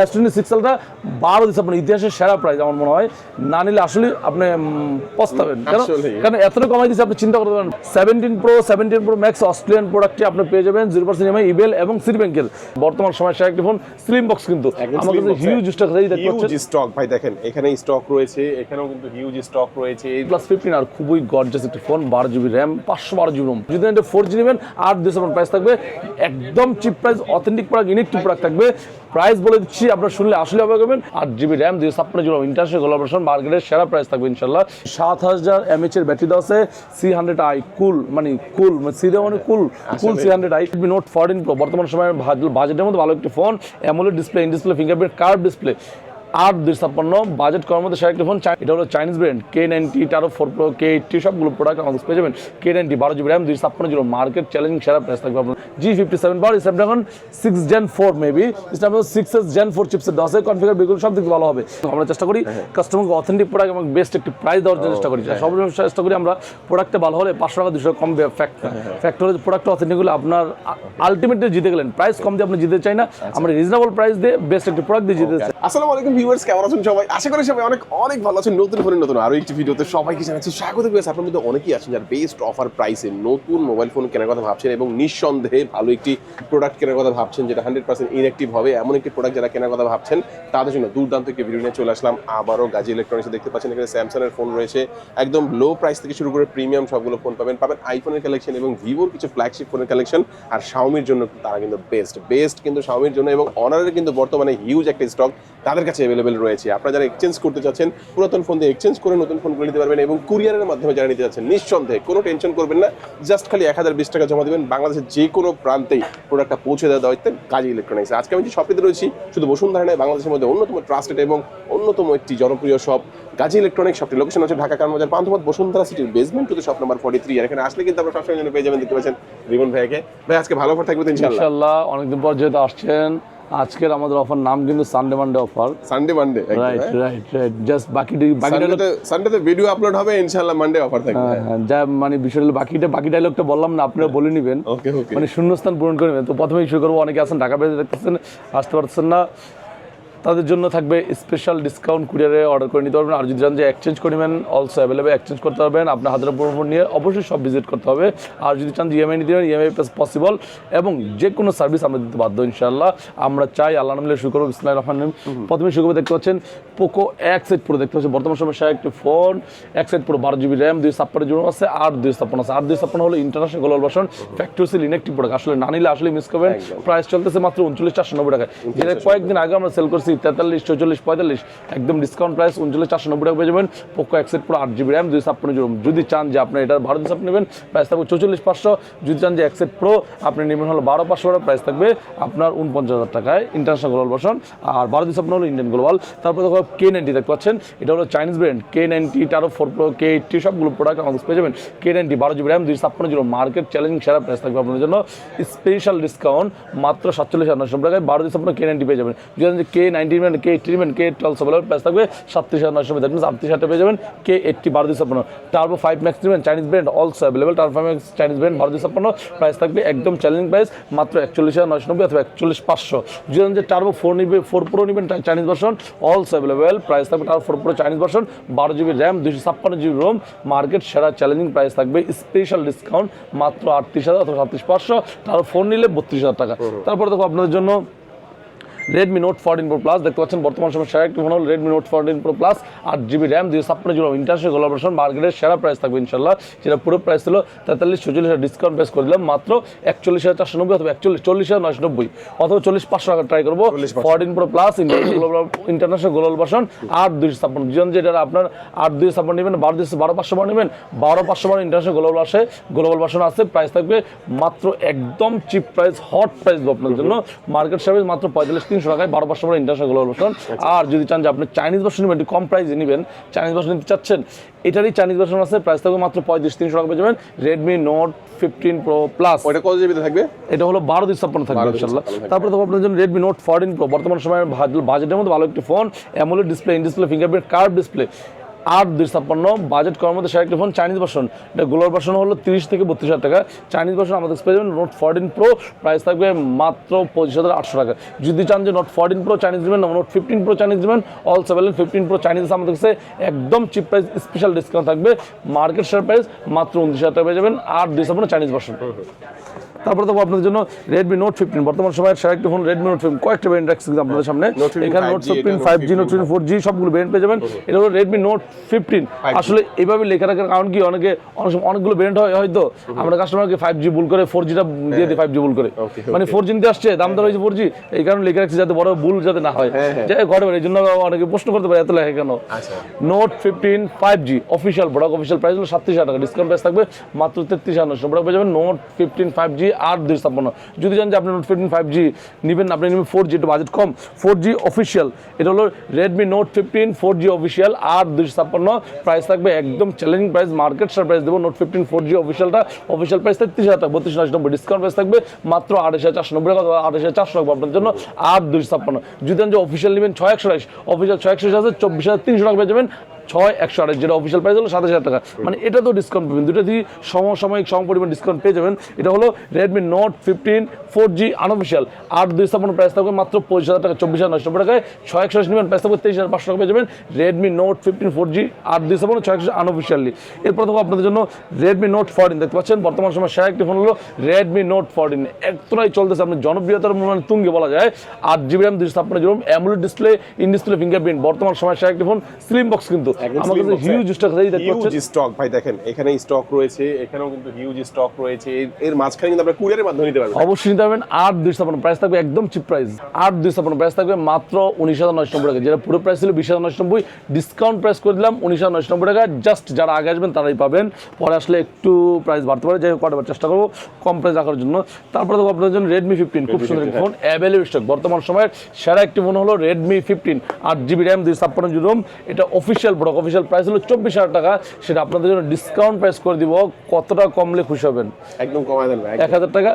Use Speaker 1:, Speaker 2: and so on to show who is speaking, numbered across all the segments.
Speaker 1: S26 সালটা 12 December ইতিহাসের সেরা প্রাইস আমার মনে হয়, না নিলে আসলে আপনি পস্তাবেন, কারণ এতটা কমাই দিচ্ছে আপনি চিন্তা করতে পারেন। 17 Pro Max অস্ট্রেলিয়ান প্রোডাক্টে আপনি পেয়ে যাবেন 0% ইএমআই, ইবেল এবং সিটি ব্যাংকের বর্তমান সময় সেরা একটি ফোন, স্লিম বক্স কিন্তু আমার কাছে হিউজ স্টক আছে, দেখতে পাচ্ছেন
Speaker 2: হিউজ স্টক ভাই, দেখেন এখানে স্টক রয়েছে, এখানেও কিন্তু হিউজ স্টক রয়েছে।
Speaker 1: +15 আর খুবই গর্জাস একটি phone, 12GB RAM 512GB ROM, যদি এটা 4G নেবেন 8 ডিসেম্বর প্রাইস থাকবে, একদম chip price, authentic product, unique product থাকবে। প্রাইস বলে দিচ্ছি, আপনারা শুনলে আসলে অবাক হবেন। 8GB RAM 256GB international collaboration, মার্কেটের সেরা প্রাইস থাকবে ইনশাআল্লাহ। 7000 mAh এর ব্যাটারি দেওয়া আছে, C100i কুল, মানে কুল সিরিয়া মানে কুল C100i। Redmi Note 14 Pro বর্তমান সময়ে বাজেটের মধ্যে ভালো একটি phone, AMOLED display, in display, fingerprint, curve display, 8/256 budget করার মধ্যে সেরা একটি ফোন। এটা হলো Chinese brand K90, Taro 4 Pro, K80 সবগুলো প্রোডাক্ট আমাদের পেয়ে যাবেন। K90 12GB RAM 256GB market challenging সেরা প্রাইস থাকবে আপনার। G57 power Snapdragon 6 Gen 4 maybe, Snapdragon 6s Gen 4 chipset দেওয়া আছে, কনফিগার বিগুলো সব দিক ভালো হবে। আমরা চেষ্টা করি কাস্টমারকে অথেন্টিক প্রোডাক্ট এবং বেস্ট একটি প্রাইস দেওয়ার চেষ্টা করি। সবসময় চেষ্টা করি আমরা প্রোডাক্টটা ভালো হলে 500 টাকা 200 কম ফ্যাক্টর হলে প্রোডাক্টটা অথেন্টিক হলে আপনার আলটিমেটলি জিতে গেলেন। প্রাইস কম দিয়ে আপনি জিতে চাই না, আমরা রিজনেবল প্রাইস দিয়ে বেস্ট একটি প্রোডাক্ট দিয়ে জিতে চাই।
Speaker 2: আসসালামু আলাইকুম ভিউয়ার্স, কেমন আছেন সবাই? আশা করি সবাই অনেক অনেক ভালো আছেন। নতুন ফোনের নতুন আরো একটি ভিডিওতে সবাইকে জানাচ্ছি স্বাগত। আপনার মধ্যে অনেকেই আছেন যারা বেস্ট অফার প্রাইসে নতুন মোবাইল ফোন কেনার কথা ভাবছেন এবং নিঃসন্দেহে ভালো একটি প্রোডাক্ট কেনার কথা ভাবছেন, যেটা 100% ইনঅ্যাক্টিভ হবে এমন একটি প্রোডাক্ট যারা কেনার কথা ভাবছেন, তাদের জন্য দুর্দান্ত একটি ভিডিও নিয়ে চলে আসলাম আবারও গাজী ইলেকট্রনিক্সে। দেখতে পাচ্ছেন এখানে স্যামসাং এর ফোন রয়েছে, একদম লো প্রাইস থেকে শুরু করে প্রিমিয়াম সবগুলো ফোন পাবেন। আইফোনের কালেকশন এবং ভিভোর কিছু ফ্ল্যাগশিপ ফোনের কালেকশন, আর শাওমির জন্য তারা কিন্তু বেস্ট কিন্তু শাওমির জন্য, এবং অনারের কিন্তু বর্তমানে হিউজ একটা স্টক তাদের কাছে অ্যাভেলেবেল রয়েছে। আপনারা যারা এক্সচেঞ্জ করতে চাচ্ছেন, পুরাতন ফোন দিয়ে এক্সচেঞ্জ করে নতুন ফোনগুলো নিতে পারবেন, এবং কুরিয়ারের মাধ্যমে যারা নিতে যাচ্ছেন নিঃসন্দেহে কোনো টেনশন করবেন না, জাস্ট খালি 1020 টাকা জমা দেবেন, বাংলাদেশের যে কোনো প্রান্তেই প্রোডাক্টটা পৌঁছে দেওয়া দায়িত্ব গাজী ইলেকট্রনিক্স। আজকে আমি যে শপটিতে রয়েছি, শুধু বসুন্ধরা নয়, বাংলাদেশের মধ্যে অন্যতম ট্রাস্টেড এবং অন্যতম একটি জনপ্রিয় শপ গাজী ইলেকট্রনিক্স। শপটির লোকেশন হচ্ছে ঢাকা কারণ পান্থপথ বসুন্ধরা সিটির বেসমেন্ট টু শপ নাম্বার 43। আর এখানে আসলে কিন্তু আপনারা সবসময় জন্য পেয়ে যাবেন, দেখতে পাচ্ছেন রিমন ভাইকে। ভাই আজকে ভালো অফার থাকবে তো
Speaker 1: ইনশাআল্লাহ। অনেকদিন পর যেহেতু আসছেন, আজকের আমাদের অফার নাম কিন্তু Sunday Monday offer.
Speaker 2: Sunday Monday,
Speaker 1: right. Just
Speaker 2: সানডেতে ভিডিও আপলোড হবে, ইনশাআল্লাহ মানডে অফার থাকবে।
Speaker 1: হ্যাঁ, যা মানে বিষয় হলো বাকি ডায়লগটা বললাম না, আপনারা বলে নেবেন, মানে শূন্যস্থান পূরণ করে নেবেন। তো প্রথমেই শুরু করবো, অনেকে আছেন ঢাকা বাইরে দেখতেছেন, আসতে পারছেন না, তাদের জন্য থাকবে স্পেশাল ডিসকাউন্ট, কুরিয়ারে অর্ডার করে নিতে পারবেন। আর যদি জানেন যে এক্সচেঞ্জ করে নেবেন, অলসো অ্যাভেলেবেল, এক্সচেঞ্জ করতে পারবেন। আপনার হাতের উপর নিয়ে অবশ্যই সব ভিজিট করতে হবে। আর যদি চান যে ইএমআই নিতে পারেন, ইএমআই পসিবল, এবং যে কোনো সার্ভিস আমরা দিতে বাধ্য ইনশাআল্লাহ। আমরা চাই আল্লাহ নামে শুরু করবো, বিসমিল্লাহির রহমানির রহিম। প্রথমে শুরু করবো, দেখতে পাচ্ছেন পোকো X8 Pro, দেখতে পাচ্ছেন বর্তমান সময় সেরা একটি phone. X8 Pro 12GB RAM 256GB আছে, 8/256 আছে। 8/256 হলো international global version, factory seal inactive product. আসলে না নিলে আসলে মিস করবেন। প্রাইস চলতেছে মাত্র 39,490 টাকায়, যেটা কয়েকদিন আগে আমরা সেল করছি 43, 44, 45, একদম ডিসকাউন্ট প্রাইস 39,490 টাকা পেয়ে যাবেন। Poco X8 Pro 8GB RAM 256GB ROM। যদি চান যে আপনি এটা 12 ডিসেম্বর নেবেন, প্রাইস থাকবে 44,500। যদি চান যে X8 Pro আপনি নেবেন হলো 12,500, প্রাইস থাকবে আপনার 49,000 টাকায়, ইন্টারন্যাশনাল গ্লোবাল ভার্সন। আর 12 ডিসেম্বর হলো ইন্ডিয়ান গ্লোবাল। তারপরে দেখো K90 দেখতে পাচ্ছেন, এটা হলো Chinese brand K90, Taro 4 Pro, K80 সবগুলো প্রোডাক্ট আমাদের পেয়ে যাবেন। K90 12GB RAM 256GB ROM market challenging সেরা প্রাইস থাকবে আপনাদের জন্য, স্পেশাল ডিসকাউন্ট মাত্র 47,990 টাকায় 12 ডিসেম্বর K90 পেয়ে যাবেন। যদি চান যে K90 K80 K12 প্রাইস থাকবে 37,990, দ্যাট মিনস 38,000 পেয়ে যাবেন। K80 12 ডিসেম্বর টার্বো 5 ম্যাক্স নেবেন, Chinese brand also available. Turbo 5 max Chinese brand 12 December price থাকবে একদম চ্যালেঞ্জিং প্রাইস মাত্র 41,990 অথবা 41,500। যদি চান যে টার্বো 4 Pro নেবেন Chinese version, also available, price থাকবে Turbo 4 Pro Chinese version 12GB RAM 256GB ROM market সেরা চ্যালেঞ্জিং প্রাইস থাকবে, স্পেশাল ডিসকাউন্ট মাত্র 38,000 অথবা 37,500। টার্বো 4 নিলে 32,000 টাকা। তারপরে দেখো আপনাদের জন্য Redmi Note 14 Pro Plus, দেখতে পাচ্ছেন বর্তমান সময় সেরা একটি ফোন হল Redmi Note 14 Pro Plus 8GB RAM 256GB international global version, মার্কেটের সেরা প্রাইস থাকবে ইনশাআল্লাহ। যেটা পুরো প্রাইস ছিল 43,000-44,000, ডিসকাউন্ট প্রাইস করে দিলাম মাত্র 41,490 অথবা 40,990 অথবা 40,500 টাকা ট্রাই করবো। 14 Pro Plus international global version 8/256, যেমন যেটা আপনার 8/256 নেবেন, 12,500 নেবেন, 12,500 ইন্টারন্যাশনাল গ্লোবাল ভার্সন আছে, প্রাইস থাকবে মাত্র একদম চিপ প্রাইস, হট প্রাইস আপনার জন্য, মার্কেট সার্ভিস মাত্র 45,300 টাকায় 12,500 ইন্টারন্যাশনাল গ্লোবাল ভার্সন। আর যদি চান যে আপনি চাইনিজ ভার্সন নেবেন, কম প্রাইসে নেবেন, চাইনিজ ভার্সন নিতে চাচ্ছেন, এটারই চাইনিজ ভার্সন আছে, প্রাইস থাকবে মাত্র 35,300 টাকা পেয়ে যাবেন। Redmi Note 15 Pro Plus,
Speaker 2: ওটা কত জিবি থাকবে?
Speaker 1: এটা হলো 12/256 থাকবে ইনশাআল্লাহ। তারপরে দেখো আপনাদের জন্য Redmi Note 14 Pro বর্তমান সময়ে বাজেটের মধ্যে ভালো একটি phone, AMOLED display, in display, fingerprint, curve display, 8/256 budget করার মধ্যে সেরা একটা ফোন। চাইনিজ ভার্সন, এটা গ্লোবাল ভার্সন হলো 30 থেকে 32,000 টাকা। চাইনিজ ভার্সন আমাদের পেয়ে যাবেন নোট 14 প্রো, প্রাইস থাকবে মাত্র 25,800 টাকা। যদি চান যে নোট 14 প্রো চাইনিজ নেবেন না নোট 15 প্রো চাইনিজ নেবেন, অলসো অ্যাভেলেবল। 15 প্রো চাইনিজ আমাদের কাছে একদম চিপ প্রাইস, স্পেশাল ডিসকাউন্ট থাকবে। মার্কেট শেয়ার প্রাইস মাত্র 29,000 টাকা পেয়ে যাবেন 8/256 চাইনিজ ভার্সন। তারপরে তো আপনাদের জন্য Redmi Note 15 বর্তমান সময়ের সেরা একটি ফোন Redmi Note 15, কয়েকটা ভেরিয়েন্ট রাখছি আপনাদের সামনে। এখানে Note 15 5G, Note 15 4G সবগুলো ভেরিয়েন্ট পেয়ে যাবেন। এটা হলো Redmi Note 15। আসলে এইভাবে লেখা রাখার কারণ কি, অনেক সময় অনেকগুলো ভেরিয়েন্ট হয় হয়তো আমরা কাস্টমারকে 5G ভুল করে 4Gটা দিয়ে দিই, 5G ভুল করে, মানে 4G নিতে আসছে, দাম দর হয়েছে 4G, এই কারণে লেখা রাখছি যাতে বড় ভুল যাতে না হয়, যে ঘটে পারে। এই জন্য অনেকে প্রশ্ন করতে পারে এত লেখা কেন। Note 15 5G official product, official price হলো 37,000 টাকা, ডিসকাউন্ট প্রাইস থাকবে মাত্র 33,900 টাকা পেয়ে যাবেন Note 15 5G 8/256। যদি জানেন যে আপনি Note 15 5G নেবেন, আপনি নেবেন 4G, একটু বাজেট কম, 4G অফিসিয়াল। এটা হলো Redmi Note 15 4G official 8/256, price থাকবে একদম challenging price, market share price দেবো। Note 15 4G অফিসিয়ালটা অফিসিয়াল প্রাইস 33,000 টাকা, 32,990, ডিসকাউন্ট প্রাইস থাকবে মাত্র 28,490 টাকা, 28,400 টাকা আপনার জন্য 8/256। যদি জানেন যে অফিসিয়াল নেবেন 6128, অফিসিয়াল 6128 আছে 24,300 টাকা পেয়ে যাবেন 6128, যেটা অফিসিয়াল প্রাইস হলো 27,000 টাকা। মানে এটা তো ডিসকাউন্ট পাবেন, দুটো দিয়ে সমসাময়িক পরিমাণ ডিসকাউন্ট পেয়ে যাবেন। এটা হলো Redmi Note 15 4G unofficial 8/256, price থাকবে মাত্র 25,000 টাকা, 24,990 টাকায়। 6128 নেবেন, প্রাইস থাকবে 23,500 টাকা পেয়ে যাবেন Redmi Note 15 4G 8/256 6128 আনঅফিসিয়ালি। এরপর দেখো আপনাদের জন্য Redmi Note 14 দেখতে পাচ্ছেন, বর্তমান সময় সেরা একটি ফোন হলো Redmi Note 14। এতটাই চলতেছে, আপনার জনপ্রিয়তার মানে তুঙ্গে বলা যায়। 8GB RAM 256GB, AMOLED display, in display fingerprint, বর্তমান সময় সেরা একটি ফোন। স্লিম বক্স কিন্তু আমাদের হিউজ স্টক আছে, দেখতে পাচ্ছেন
Speaker 2: হিউজ স্টক ভাই, দেখেন এখানে স্টক রয়েছে, এখানেও কিন্তু হিউজ স্টক রয়েছে। এর মাঝখানে কিন্তু আপনারা কুরিয়ারের মাধ্যমে নিতে পারবেন।
Speaker 1: অবশ্যই নিতে পারবেন 8/256, প্রাইস থাকবে একদম চিপ প্রাইস। 8/256 প্রাইস থাকবে মাত্র 19,990 টাকা, যেটা পুরো প্রাইস ছিল 20,990, ডিসকাউন্ট প্রাইস করে দিলাম 19,990 টাকা। জাস্ট যারা আগে আসবেন তারাই পাবেন, পরে আসলে একটু প্রাইস বাড়তে পারে, যাই হোক করার চেষ্টা করবো কম প্রাইস রাখার জন্য। তারপরে দেখো আপনাদের জন্য Redmi 15 খুব সুন্দর একটি ফোন, অ্যাভেলেবল স্টক। বর্তমান সময়ের সেরা একটি ফোন হলো Redmi 15 8GB RAM 256GB ROM, এটা অফিসিয়াল প্রোডাক্ট, অফিসিয়াল প্রাইস হলো 24,000 টাকা, সেটা আপনাদের জন্য ডিসকাউন্ট প্রাইস করে দিব। কতটা কমলে খুশি হবেন?
Speaker 2: একদম কমায় দেন ভাই,
Speaker 1: 1,000 টাকা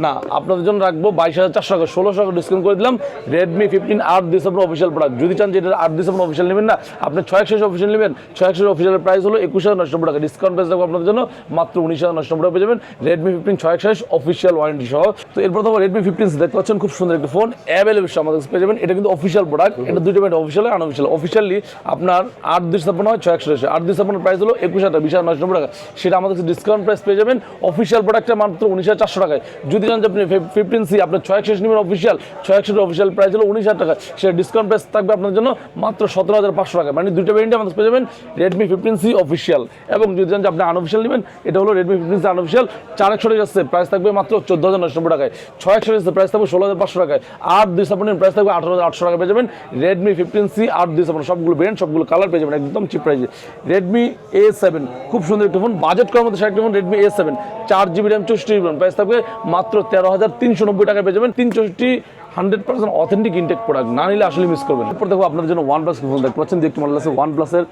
Speaker 1: না, আপনাদের জন্য রাখবো 22,400 টাকা, 1,600 টাকা ডিসকাউন্ট করে দিলাম। Redmi 15 8/256 official product. যদি চান যে এটা 8/256 অফিসিয়াল নেবেন না, আপনি 6128 অফিসিয়াল নেবেন, 6128 অফিসিয়াল প্রাইস হলো 21,990 টাকা, ডিসকাউন্ট প্রাইস থাকবে আপনাদের জন্য মাত্র 19,990 টাকা পেয়ে যাবেন Redmi 15 6128 অফিসিয়াল ওয়ারেন্টি সহ। তো এরপর তো Redmi 15 দেখতে পাচ্ছেন, খুব সুন্দর একটা ফোন, অ্যাভেলেবল আমাদের পেয়ে যাবেন। এটা কিন্তু অফিসিয়াল প্রোডাক্ট, এটা দুটো ব্র্যান্ড, অফিসিয়াল আর আনঅফিসিয়াল। অফিসিয়ালি আপনার 8/256 হয় 6128, 8/256 প্রাইস হলো 21,000 টাকা, 20,990 টাকা, সেটা আমাদের ডিসকাউন্ট প্রাইস পেয়ে যাবেন অফিসিয়াল প্রোডাক্টটা মাত্র 19,400 টাকায়। যদি চান যে আপনি 15C আপনার 6128 নেবেন অফিসিয়াল, 6128 অফিসিয়াল প্রাইস হলো 19,000 টাকা, সেটা ডিসকাউন্ট প্রাইস থাকবে আপনার জন্য মাত্র 17,500 টাকা। মানে দুটো ভেরিয়েন্ট আমাদের পেয়ে যাবেন Redmi 15C অফিসিয়াল। এবং যদি চান যে আপনি আনঅফিসিয়াল নেবেন, এটা হলো Redmi 15C আনঅফিসিয়াল 4128 আসছে, প্রাইস থাকবে মাত্র 14,990 টাকায়। 6128 আসছে, প্রাইস থাকবে 16,500 টাকায়। 8/256 প্রাইস থাকবে 18,800 টাকা পেয়ে যাবেন Redmi 15C 8/256, সবগুলো ভেরিয়েন্ট, সবগুলো কালার পেয়ে যাবেন একদম চিপ প্রাইসে। Redmi A7 খুব সুন্দর একটা ফোন, বাজেট করার মধ্যে সেটা একটা phone Redmi A7 4GB RAM 64GB RAM, price থাকবে মাত্র 13,390 টাকা পেয়ে যাবেন। 364 100% অথেন্টিক ইনটেক প্রোডাক্ট, না নিলে আসলে মিস করবেন। এরপর দেখো আপনাদের জন্য OnePlus ফোন দেখতে পাচ্ছেন, যে একটি মডেল আছে OnePlus-এর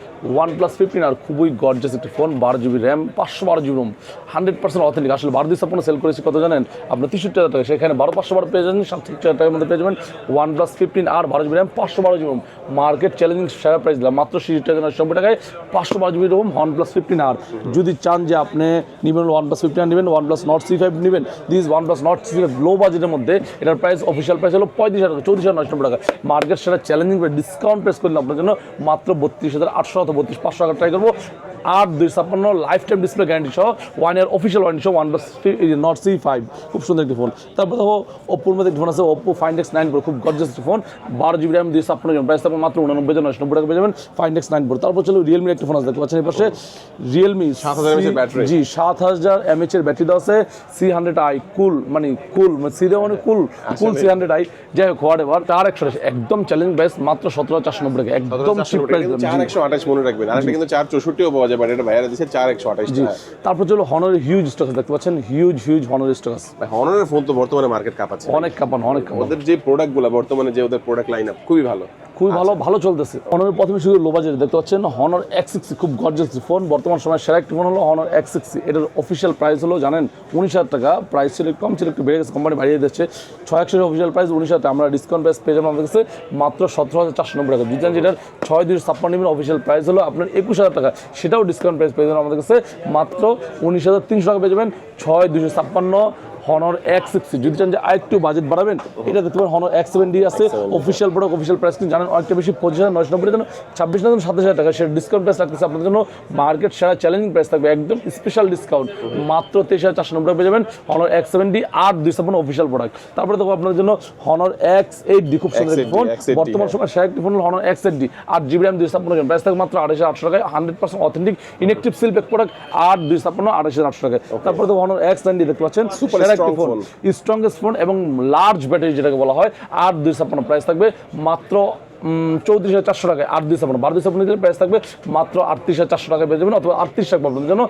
Speaker 1: OnePlus 15, আর খুবই গর্জাস একটি phone, 12GB RAM 512GB ROM, 100% authentic. আসলে 12,256 সেল করেছি কত জানেন আপনার? 63,000 টাকা, সেখানে 12,512 পেয়ে যাবেন, 67,000 টাকার মধ্যে পেয়ে যাবেন OnePlus 15 আর 12GB RAM 512GB ROM, market challenging সেরা প্রাইস দিলাম মাত্র 67,990 টাকায় 512GB ROM OnePlus 15 আর। যদি চান যে আপনি নেবেন OnePlus 15 নেবেন, OnePlus Nord C5 নেবেন, দিস OnePlus Nord C5 লো বাজেটের মধ্যে, এটার প্রাইস অফিসিয়াল প্রাইস হলো 35,000 টাকা, 34,990 টাকা, মার্কেট সেটা চ্যালেঞ্জিং ডিসকাউন্ট প্রেস করলে আপনার জন্য মাত্র 32,800 অথবা 32,500 টাকা ট্রাই করবো। 8/256 লাইফ টাইম ডিসপ্লে গ্যারান্টি সহ 1 ইয়ার অফিসিয়াল ওয়ারেন্টি সহ OnePlus Nord C5, খুব সুন্দর একটি ফোন। তারপর দেখো Oppo মধ্যে একটি ফোন আছে Oppo Find X9 Pro, খুব গর্জাস একটি phone, 12GB RAM 256GB, price থাকবে মাত্র 89,990 টাকা পেয়ে যাবেন Find X9 Pro। তারপর চলো Realme একটি ফোন আছে, দেখতে পাচ্ছেন এই পাশে Realme
Speaker 2: 7000 mAh ব্যাটারি,
Speaker 1: জি 7000 mAh এর ব্যাটারি দেওয়া আছে, C100i কুল, মানে কুল সি দেওয়া মানে কুল C100i, যাই হোক হোয়াট এভার, 4128 একদম চ্যালেঞ্জ প্রাইস মাত্র 17,490 টাকা, একদম চিপ প্রাইস।
Speaker 2: 4128 মনে রাখবেন, আরেকটা কিন্তু 464ও পাওয়া যায়, বাট এটা ভাইয়ারা দিচ্ছে 4128 টাকা।
Speaker 1: তারপর চলো Honor হিউজ স্টক দেখতে পাচ্ছেন, হিউজ Honor স্টক আছে।
Speaker 2: ভাই Honorর ফোন তো বর্তমানে মার্কেট কাঁপাচ্ছে,
Speaker 1: অনেক কাঁপানো।
Speaker 2: ওদের যে প্রোডাক্টগুলো বর্তমানে, যে ওদের প্রোডাক্ট লাইন আপ খুবই ভালো।
Speaker 1: খুবই ভালো চলতেছে। হনরের প্রথমে শুধু লো বাজেট দেখতে পাচ্ছেন Honor X60 খুব গর্জিয়াস ফোন, বর্তমান সময় সেরা একটি ফোন হলো Honor X60। এটার অফিসিয়াল প্রাইস হলো জানেন 19,000 টাকা, প্রাইস ছিল কম ছিল, একটু বেড়ে গেছে, কোম্পানি বাড়িয়ে দিচ্ছে। 6 অফিসিয়াল প্রাইস 19,000 টাকা, আমরা ডিসকাউন্ট প্রাইস পেয়ে যাবো আমাদের কাছে মাত্র 17,490 টাকা। যদি যেটার 6,256 অফিসিয়াল প্রাইস হলো আপনার 21,000 টাকা, সেটাও ডিসকাউন্ট প্রাইস পেয়ে যাবেন আমাদের কাছে মাত্র 19,300 টাকা পেয়ে যাবেন। 6,256 Honor X60। যদি চান যে আরেকটু বাজেট বাড়াবেন, এটা দেখতে পারেন Honor X70 আছে, অফিসিয়াল প্রোডাক্ট, অফিসিয়াল প্রাইস কিন্তু জানেন অনেকটা বেশি, 25,990 জন্য 26,000 টাকা, সেটা ডিসকাউন্ট প্রাইস রাখতেছে আপনাদের জন্য মার্কেট সেরা চ্যালেঞ্জিং প্রাইস থাকবে, একদম স্পেশাল ডিসকাউন্ট মাত্র 23,490 টাকা পেয়ে যাবেন Honor X70 8,256 অফিসিয়াল প্রোডাক্ট। তারপরে দেখো আপনাদের জন্য Honor X80 খুব সুন্দর ফোন, বর্তমান সময় সেরা একটি ফোন হলো Honor X80 8GB RAM 256 price থাকবে মাত্র 28,800 টাকায়, 100% authentic inactive seal pack product 8,256 28,800 টাকায়। তারপরে দেখো Honor X90 দেখতে পাচ্ছেন, সেরা একটি ফোন, স্ট্রংগেস্ট ফোন এবং লার্জ ব্যাটারি যেটাকে বলা হয়, 8,256 প্রাইস থাকবে মাত্র 34,400 টাকায়। 8,256 12,256 প্রাইস থাকবে মাত্র 38,400 টাকায় পেয়ে যাবেন, অথবা 38 টাকা পাবেন জন্য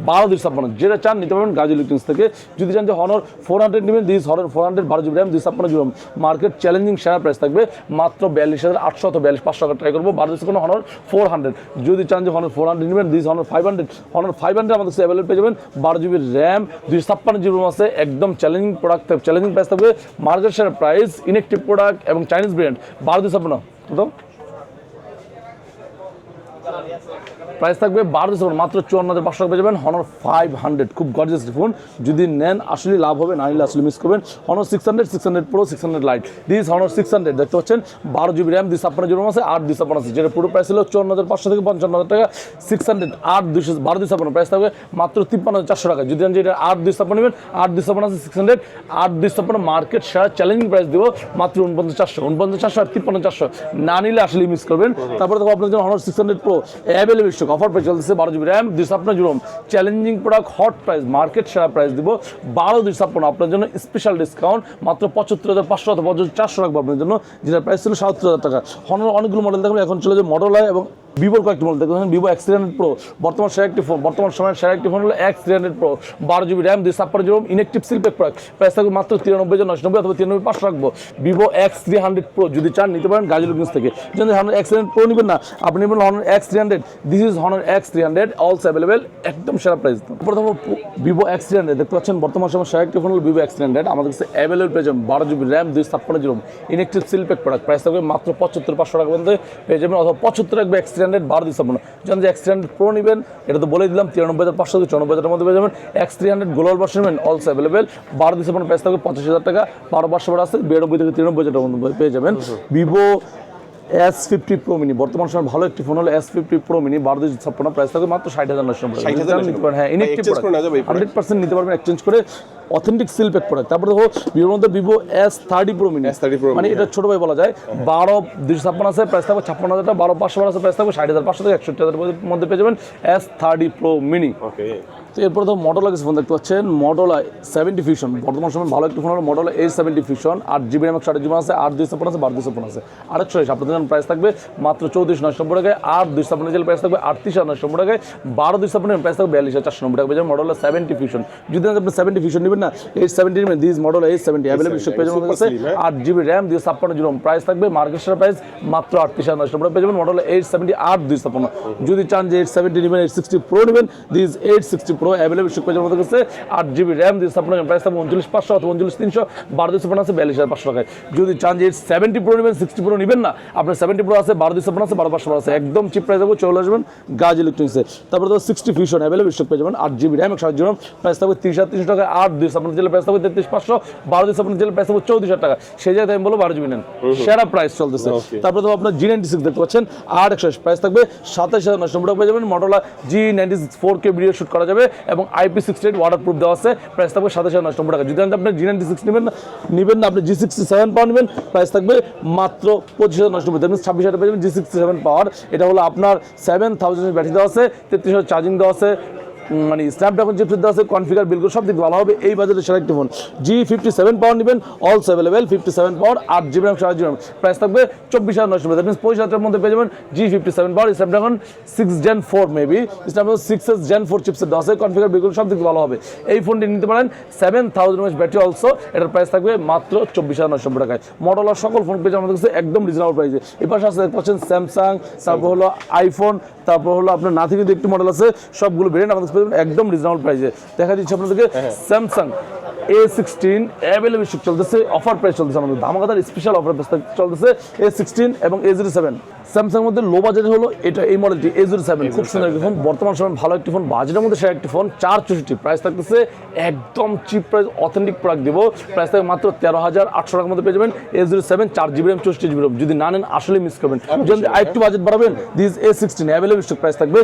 Speaker 1: 12,256 যেটা চান নিতে পারবেন গাজী ইলেকট্রনিক্স থেকে। যদি চান যে Honor 400 নেবেন, this Honor 400 12GB RAM 256GB market challenging সেরা প্রাইস থাকবে মাত্র 42,800 অথবা 42,500 টাকা ট্রাই করবো 12,256 Honor 400। যদি চান যে Honor 400 নেবেন, দিস Honor 500 আমাদের কাছে অ্যাভেলেবল পেয়ে যাবেন, 12GB RAM 256GB আছে, একদম চ্যালেঞ্জিং প্রোডাক্ট, চ্যালেঞ্জিং প্রাইস থাকবে মার্কেট সেরা প্রাইস, ইনেকটিভ প্রোডাক্ট এবং চাইনিজ ব্র্যান্ড 12,256 তো প্রাইস থাকবে 12,000 মাত্র 54,500 টাকা পেয়ে যাবেন Honor 500 খুব গর্জিয়াস ফোন। যদি নেন আসলে লাভ হবে, না নিলে আসলে মিস করবেন। Honor 600 Pro 600 Lite, this Honor 600 দেখতে পাচ্ছেন 12GB RAM 256GB আছে, 8,256 আছে, যেটা পুরো প্রাইস হলো 54,500 থেকে 55,000 টাকা। 600 12,256 প্রাইস থাকবে মাত্র 53,400 টাকা। যদি যেটা 8,256 নেবেন, 8,256 আছে 600 8,256 মার্কেট সেরা চ্যালেঞ্জিং প্রাইস দিব মাত্র 49,400 আর 53,400, না নিলে আসলে মিস করবেন। তারপরে দেখো আপনার জন্য Honor 600 Pro available stock, offer price চলতেছে 12GB RAM 256GB challenging product, hot price, market সেরা প্রাইস দিব 12,256 আপনার জন্য স্পেশাল ডিসকাউন্ট মাত্র 75,500 অথবা 400 রাখবো আপনার জন্য, যেটা প্রাইস ছিল 70,000 টাকা। Honor অনেকগুলো মডেল দেখবেন, এখন চলে যায় Motorola এবং ভিভোর কয়েকটি মডেল দেখবেন। Vivo X300 Pro বর্তমান সেরা একটি ফোন, বর্তমান সময়ের সেরা একটি ফোন হলো X300 Pro 12GB RAM 256GB inactive seal pack product, price থাকবে মাত্র 93,990 অথবা 93,500 রাখবো। Vivo X300 Pro যদি চান নিতে পারেন গাজী ইলেকট্রনিক্স থেকে। যদি Honor X300 Pro নেবেন না, আপনি নেবেন Honor X300, this is Honor X300 also available, একদম সেরা প্রাইস। প্রথম Vivo X300 দেখতে পাচ্ছেন, বর্তমান সময় সেরা একটি ফোন হলো Vivo X300 আমাদের কাছে অ্যাভেলেবেল পেয়ে যাবেন 12GB RAM 256GB inactive seal pack product, price থাকবে মাত্র 75,500 টাকা পর্যন্ত পেয়ে যাবেন, অথবা 75 রাখবে X300 12,256। যখন যে X300 Pro নেবেন, এটা তো বলে দিলাম 93,500 থেকে 94,000 মধ্যে পেয়ে যাবেন। X300 গ্লোবাল ভার্সন নেবেন অলসো অ্যাভেলেবেল, 12,256 প্রাইস থাকবে 85,000 টাকা, 12,500 আছে 92 থেকে 93,000 মধ্যে পেয়ে যাবেন। Vivo S50 Pro Mini বর্তমান সময় ভালো একটি ফোন হলো S50 Pro Mini 12,256 প্রাইস থাকবে মাত্র 60,990 টাকা। নিতে পারেন, হ্যাঁ ইনেকটিভ প্রোডাক্ট 100% নিতে পারবেন এক্সচেঞ্জ করে, অথেন্টিক সিল প্যাক প্রোডাক্ট। তারপরে দেখো ভিভোর মধ্যে Vivo S30 Pro Mini, মানে এটা ছোট ভাই বলা যায়, 12,256 আছে, প্রাইস থাকবে 56,000 টাকা, 12,500 আছে, প্রাইস থাকবে 60,500 থেকে 61,000 মধ্যে পেয়ে যাবেন S30 Pro Mini। তো এরপর তো Motorola কিছু ফোন দেখতে পাচ্ছেন, Motorola 70 Fusion বর্তমান সময় ভালো একটি ফোন হলো Motorola A70 Fusion 8GB RAM 128GB আছে, 8,256 আছে, 12,256 আছে, 820 আপনাদের জন্য প্রাইস থাকবে মাত্র 34,990 টাকায়, 8,256 প্রাইস থাকবে 38,990 টাকায়, 12,256 প্রাইস থাকবে 42,490 টাকা পেয়ে যাবেন Motorola 70 Fusion। যদি আপনি 70 Fusion নেবেন না, A70 নেবেন, this Motorola A70 available stock পেয়ে যাবেন, 8GB RAM 256GB প্রাইস থাকবে মার্কেট সেরা প্রাইস মাত্র 38,990 টাকা পেয়ে যাবেন Motorola A70 8,256। যদি চান যে 870 নেবেন, 860 Pro নেবেন, দিস 860 Pro অ্যাভেলেবল স্টক পেয়ে যাবেন আমাদের কাছে, 8GB RAM 256 প্রাইস থাকবে 39,500 অথবা 39,300, 12,256 আছে 42,500 টাকায়। যদি চান যে 70 Pro নেবেন, 60 Pro নেবেন না, আপনার 70 Pro আছে 12,256 আছে, 12,500 আছে, একদম চিপ প্রাইস হবে, চলে আসবেন গাজী ইলেকট্রনিক্সে। তারপরে তো 60 Fusion অ্যাভেলেবল স্টক পেয়ে যাবেন, 8GB RAM 128GB প্রাইস থাকবে 30,300 টাকায়, 8,256 জেলে প্রাইস থাকবে 33,500, 12,256 জেলে প্রাইস থাকবে 34,000 টাকা। সেই জায়গায় আমি বলবো 12GB নেন, সেরা প্রাইস চলতেছে। তারপরে তো আপনার G96 দেখতে পাচ্ছেন 8/128 প্রাইস থাকবে 27,990 টাকা পেয়ে যাবেন Motorola G96 4K video shoot করা যাবে এবং IP68 ওয়াটারপ্রুফ দেওয়া আছে, প্রাইস থাকবে 27,990 টাকা। যদি আপনি G96 নেবেন না আপনি G67 পাওয়ার নেবেন, প্রাইস থাকবে মাত্র 25,990 টাকা, 26,000 টাকা পেয়ে যাবেন G67 পাওয়ার। এটা হলো আপনার 7,000 ব্যাটারি দেওয়া আছে, 33,000 চার্জিং দেওয়া আছে, মানে স্ন্যাপড্রাগন চিপসেট দেওয়া আছে, কনফিগার বিলকুল সব দিক ভালো হবে। এই বাজেটে সেরা একটি ফোন G57 পাওয়ার নেবেন, also available 57 power 8GB RAM 4GB RAM, price থাকবে 24,990, দ্যাট মিনস 25,000 মধ্যে পেয়ে যাবেন G57 power Snapdragon 6 Gen 4 maybe, Snapdragon 6s Gen 4 chipset দেওয়া আছে, কনফিগার বিলকুল সব দিক ভালো হবে। এই ফোনটি নিতে পারেন 7000 mAh ব্যাটারি অলসো, এটার প্রাইস থাকবে মাত্র 24,990 টাকায়। মডেল আর সকল ফোন পেয়ে আমাদের কাছে একদম রিজনেবল প্রাইসে। এপাশে আছে দেখতে পাচ্ছেন স্যামসাং, তারপর হলো আইফোন, তারপর হলো আপনার নাথিং এর একটি মডেল আছে, সবগুলো ভেরিয়েন্ট আমাদের কাছে একদম রিজনেবল প্রাইসে। দেখা দিচ্ছি আপনাদেরকে স্যামসাং A16 অ্যাভেলেবল স্টক চলতেছে, অফার প্রাইস চলতেছে, আমাদের ধামাকাদার স্পেশাল অফার প্রাইস চলতেছে A16 এবং A07। স্যামসাং মধ্যে লো বাজেট হলো এটা, এই মডেলটি A07, খুব সুন্দর একটি ফোন, বর্তমান সময় ভালো একটি ফোন, বাজেটের মধ্যে সেরা একটি ফোন, 464, প্রাইস থাকতেছে একদম চিপ প্রাইস, অথেন্টিক প্রোডাক্ট দিব, প্রাইস থাকবে মাত্র 13,800 টাকার মধ্যে পেয়ে যাবেন A07 4GB RAM 64GB RAM। যদি না নেন আসলে মিস করবেন, যদি আরেকটু বাজেট বাড়াবেন this A16 available stock, price থাকবে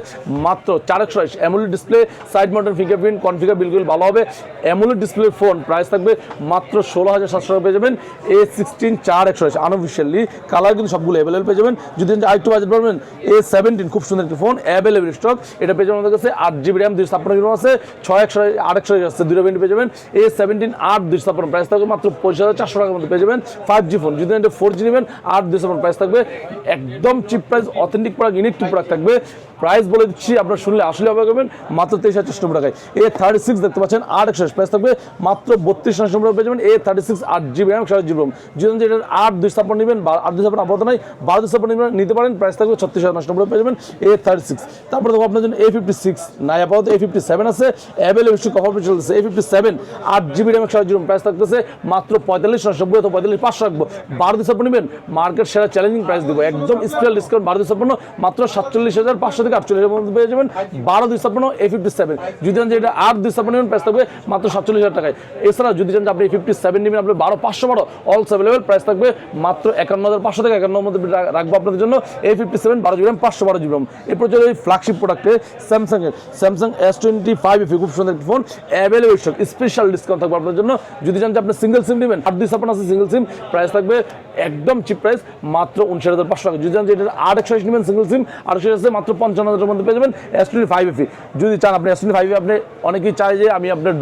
Speaker 1: মাত্র 480, AMOLED display, side mounted fingerprint, configure বিলকুল ভালো হবে, অ্যামোলেড ডিসপ্লে ফোন, প্রাইস থাকবে মাত্র 16,700 টাকা পেয়ে যাবেন A16 480 আনঅফিশিয়ালি, কালার কিন্তু সবগুলো অ্যাভেলেবল পেয়ে যাবেন। যদি আরেকটু বাজেট বাড়বেন A17 খুব সুন্দর একটি ফোন, অ্যাভেলেবল স্টক, এটা পেয়ে যাবেন আমাদের কাছে 8GB RAM 256GB আছে, 680 880 আছে, 2 ভেরিয়েন্ট পেয়ে যাবেন A17 8 256, প্রাইস থাকবে মাত্র 25,400 টাকার মধ্যে পেয়ে যাবেন। 5G ফোন, যদি এটা 4G নেবেন 8 256, প্রাইস থাকবে একদম chip price, authentic product, inactive product থাকবে, প্রাইস বলে দিচ্ছি আপনারা শুনলে আসলে অবাক হবেন, মাত্র 23,990 টাকায়। A36 দেখতে পাচ্ছেন 8 প্রাইস থাকবে মাত্র 32,990 টাকা পেয়ে যাবেন A36 8GB RAM 4GB RAM। যদি এটা 8 256 নেবেন, 8 256 আপাতত নাই, 12 256 নিতে পারেন, প্রাইস থাকবে 36,990 টাকা পেয়ে যাবেন A36। তারপরে দেখো আপনার জন্য A56 নাই, আপাতত A57 আছে, অ্যাভেলেবল স্টক অফার চলতেছে A57 8GB RAM 4GB RAM, price থাকতেছে মাত্র 45,990 অথবা 45,500 রাখবো। 12 256 নেবেন, মার্কেট সেরা চ্যালেঞ্জিং প্রাইস দেবো, একদম স্পেশাল ডিসকাউন্ট 12 256 মাত্র 47,500 থেকে 48,000 মধ্যে পেয়ে যাবেন 12 256 A57। যদি জানেন যে এটা 8 256 নেবেন, প্রাইস থাকবে মাত্র 47,000 টাকায়। এছাড়া যদি জানেন যে আপনি A57 নেবেন, আপনি 12,512 অলসো অ্যাভেলেবল, প্রাইস থাকবে মাত্র 51,500 থেকে 51,000 মধ্যে রাখবো আপনাদের জন্য A57 12GB RAM 512GB RAM। এরপর চলে এই ফ্ল্যাগশিপ প্রোডাক্টে স্যামসাং S25 FE, খুব সুন্দর একটি phone, available stock, special discount থাকবে আপনাদের জন্য। যদি জানেন যে আপনি সিঙ্গেল সিম নেবেন, 8 256 আছে সিঙ্গেল সিম, প্রাইস থাকবে একদম চিপ প্রাইস মাত্র 59,500 টাকা। যদি জানেন যে এটা 8 নেবেন সিঙ্গেল সিম, 8 আছে মাত্র 55,000 মধ্যে পেয়ে যাবেন S25 FE। যদি চান আপনি S25 আপনি অনেকেই চায় যে আমি আপনার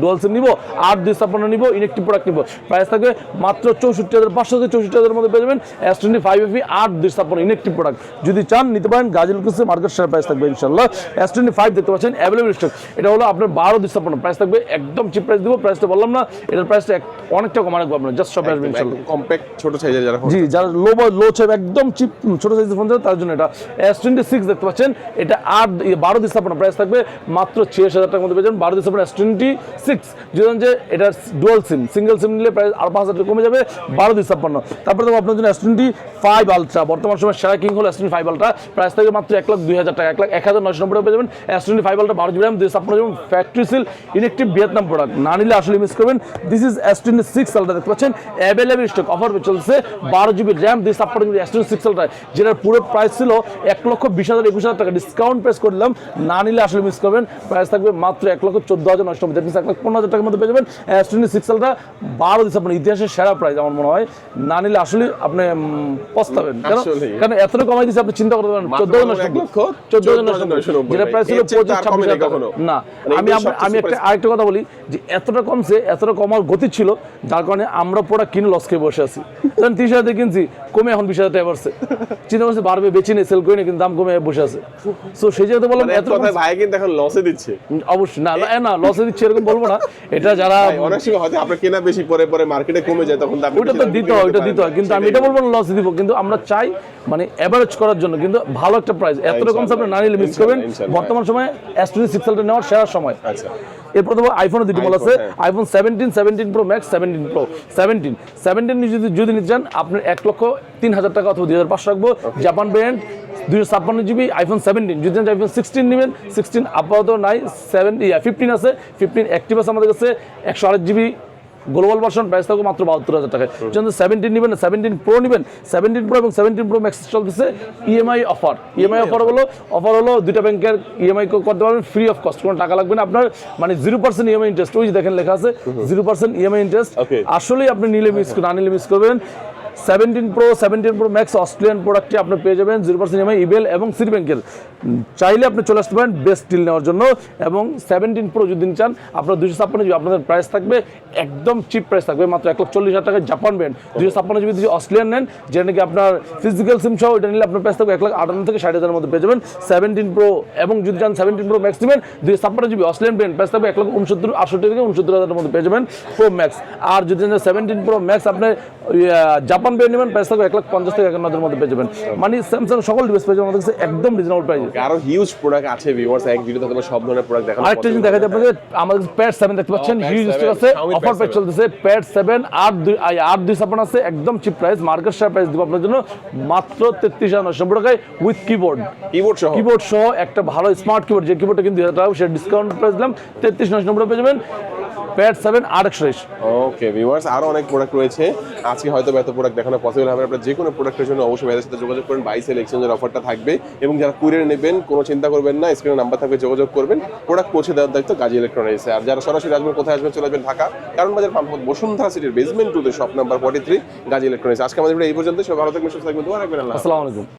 Speaker 1: ডুয়াল সিম নিব, 8 256 নিব, ইনেকটিভ প্রোডাক্ট নিব, প্রাইস থাকবে মাত্র 64,500 থেকে 64,000 মধ্যে পেয়ে যাবেন S25 FE 8 256 ইনেকটিভ প্রোডাক্ট। যদি চান নিতে পারেন, গাজী লুকাসে মার্কেট শেয়ার প্রাইস থাকবে ইনশাআল্লাহ। S25 দেখতে পাচ্ছেন অ্যাভেলেবল স্টক, এটা হলো আপনার 12 256, প্রাইস থাকবে একদম চিপ প্রাইস দিব, প্রাইসটা বললাম না, এটার প্রাইসটা অনেকটা কম রাখবো আপনার, জাস্ট সব আসবে ইনশাআল্লাহ।
Speaker 2: কম্প্যাক্ট ছোট সাইজের যারা,
Speaker 1: জি যারা লো চাইবে একদম চিপ ছোট সাইজের ফোন তার জন্য এটা S26 দেখতে পাচ্ছেন, এটা 12 256, প্রাইস থাকবে মাত্র 46,000 টাকার মধ্যে পেয়ে যাবেন 12 256 S26। যদি যে এটা ডুয়াল সিম, সিঙ্গেল সিম নিলে প্রাইস আর 5,000 টাকা কমে যাবে 12 256। তারপরে দেখো আপনার জন্য S25 আলট্রা, বর্তমান সময় সেরা কিং হলো S25 আলট্রা, প্রাইস থাকবে মাত্র 1,02,000 টাকা, 1,01,990 টাকা পেয়ে যাবেন S25 ultra 12GB RAM 256 factory seal inactive Vietnam product, না নিলে আসলে মিস করবেন। দিস ইজ S26 আলট্রা, দেখতে পাচ্ছেন অ্যাভেলেবল স্টক, অফার চলছে 12GB RAM 256 S26 আলট্রা, যেটার পুরো প্রাইস ছিল 1,20,000 21,000 টাকা, ডিসকাউন্ট প্রেস করলাম, না নিলে আসলে মিস করবেন, প্রাইস থাকবে মাত্র 1,14,990, দ্যাট মিন্স 1,15,000 টাকার মধ্যে পেয়ে যাবেন S26 আলট্রা 12 256, ইতিহাসের সেরা প্রাইস আমার মনে হয়, না নিলে আসলে আপনি পস্তাবেন, কারণ এতটা কমাই দিচ্ছে, আপনি চিন্তা করতে পারেন 14,990, যেটা প্রাইস ছিল 25-26,000 টাকা না। আমি আরেকটা কথা বলি যে এতটা কমছে, এতটা কমার গতি ছিল, যার কারণে আমরা প্রোডাক্ট কিনে লস খেয়ে বসে আছি। 30,000 কিনছি, কমে এখন 20,000 টাকা পড়ছে, চিন্তা করছে বাড়বে, বেশি নেই, সেল করে নিই, কিন্তু দাম কমে বসে আছে। সো সেই জায়গাতে বললাম এত কথা
Speaker 2: ভাই কিন্তু এখন লসে দিচ্ছে,
Speaker 1: অবশ্যই না লসে দিচ্ছে এরকম বলবো না, এটা যারা
Speaker 2: অনেক সময় হয়তো আপনার কেনা বেশি পরে মার্কেটে কমে যায়, তখন
Speaker 1: ওটা তো দিতে হয়, কিন্তু আমি এটা বলবো না লস দিব, কিন্তু আমরা চাই মানে এভারেজ করার জন্য, কিন্তু ভালো একটা প্রাইস, এতটা কম আপনি না নিলে মিস করবেন। বর্তমান সময় S26 আলট্রা নেওয়ার সেরা সময়। এরপর দেখো আইফোনের দুটি মডেল আছে, আইফোন 17 Pro Max, 17 Pro 17 যদি নিতে চান আপনার 1,03,000 টাকা অথবা 2,500 রাখবো, জাপান ব্র্যান্ড 256GB আইফোন 17। যদি আইফোন 16 নেবেন, 16 আপাতত নাই, 15 আছে, 15 অ্যাক্টিভ আছে আমাদের কাছে 128GB গ্লোবাল ভার্সন, প্রাইস থাকবে মাত্র 72,000 টাকায়। যদি 17 নেবেন, 17 Pro নেবেন, 17 Pro এবং 17 Pro Max চলতেছে ইএমআই অফার। অফার হলো দুইটা ব্যাংকের ইএমআই করতে পারবেন ফ্রি অফ কস্ট, কোনো টাকা লাগবে না আপনার, মানে 0% ইএমআই ইন্টারেস্ট, ওই যে দেখেন লেখা আছে 0% ইএমআই ইন্টারেস্ট। আসলেই আপনি নিলে মিস, না নিলে মিস করবেন। 17 Pro Max অস্ট্রেলিয়ান প্রোডাক্টটি আপনি পেয়ে যাবেন 0% ইএমআই ইবেল এবং সিটি ব্যাংকের। চাইলে আপনি চলে আসতে পারেন বেস্ট ডিল নেওয়ার জন্য। এবং 17 প্রো যদি চান আপনার 256 জিবি, আপনাদের প্রাইস থাকবে একদম চিপ প্রাইস থাকবে মাত্র 1,40,000 টাকায় জাপান ব্র্যান্ড। 256 জিবি যদি অস্ট্রেলিয়ান নেন, যেটা নাকি আপনার ফিজিক্যাল সিম সহ, এটা নিলে আপনার প্রাইস থাকবে 1,58,000 থেকে 60,000 মধ্যে পেয়ে যাবেন 17 প্রো। এবং যদি চান 17 প্রো ম্যাক্স নেবেন 256 জিবি অস্ট্রেলিয়ান ব্র্যান্ড, প্রাইস থাকবে 1,69,68 থেকে 69,000 মধ্যে পেয়ে যাবেন প্রো ম্যাক্স। আর যদি 17 প্রো ম্যাক্স আপনি জাপান ব্র্যান্ড নেবেন, প্রাইস থাকবে 1,50,000 থেকে 51,000 মধ্যে পেয়ে যাবেন। মানে স্যামসাং সকল ডিভাইস পেয়ে যাবেন আমাদের কাছে একদম রিজনেবল প্রাইস।
Speaker 2: আরো হিউজ প্রোডাক্ট আছে ভিউয়ার্স, এক ভিডিওতে তোমার সব ধরনের প্রোডাক্ট দেখানো।
Speaker 1: আরেকটা জিনিস দেখাতে আপনাদের, আমাদের প্যাড 7 দেখতে পাচ্ছেন, হিউজ স্টক আছে, অফার প্রাইস চলতেছে। প্যাড 7 8 আছে একদম chip price, market share price দিব আপনার জন্য মাত্র 33,990 টাকায় উইথ কিবোর্ড সহ একটা ভালো স্মার্ট কিবোর্ড, যে কিবোর্ডটা কিন্তু 2,000 টাকা, সেটা ডিসকাউন্ট প্রাইস দিলাম 33,990 পেয়ে যাবেন প্যাড 7 8
Speaker 2: ওকে ভিউয়ার্স, আরো অনেক প্রোডাক্ট রয়েছে। আজকে হয়তো এত প্রোডাক্ট দেখানো পসিবল হবে। আপনারা যে কোনো প্রোডাক্টের জন্য অবশ্যই ভাইদের সাথে যোগাযোগ করবেন, বাই সেল এক্সচেঞ্জের অফারটা থাকবে। এবং যারা কুরিয়ার নেবেন কোনো চিন্তা করবেন না, স্ক্রিনে নাম্বার থাকবে, যোগাযোগ করবেন। প্রোডাক্ট পৌঁছে দেওয়ার দায়িত্ব গাজী ইলেকট্রনিক্স। আর যারা সরাসরি আসবেন, কোথায় আসবেন? চলে আসবেন ঢাকা কারণ বাজার পাম্পপথ বসুন্ধরা সিটির বেসমেন্ট 2 তে শপ নাম্বার 43 গাজী ইলেকট্রনিক্স। আজকে আমাদের এই পর্যন্ত, সবাই ভালো থাকবেন, সুস্থ থাকবেন, দোয়া রাখবেন। আল্লাহ।
Speaker 1: আসসালামু আলাইকুম।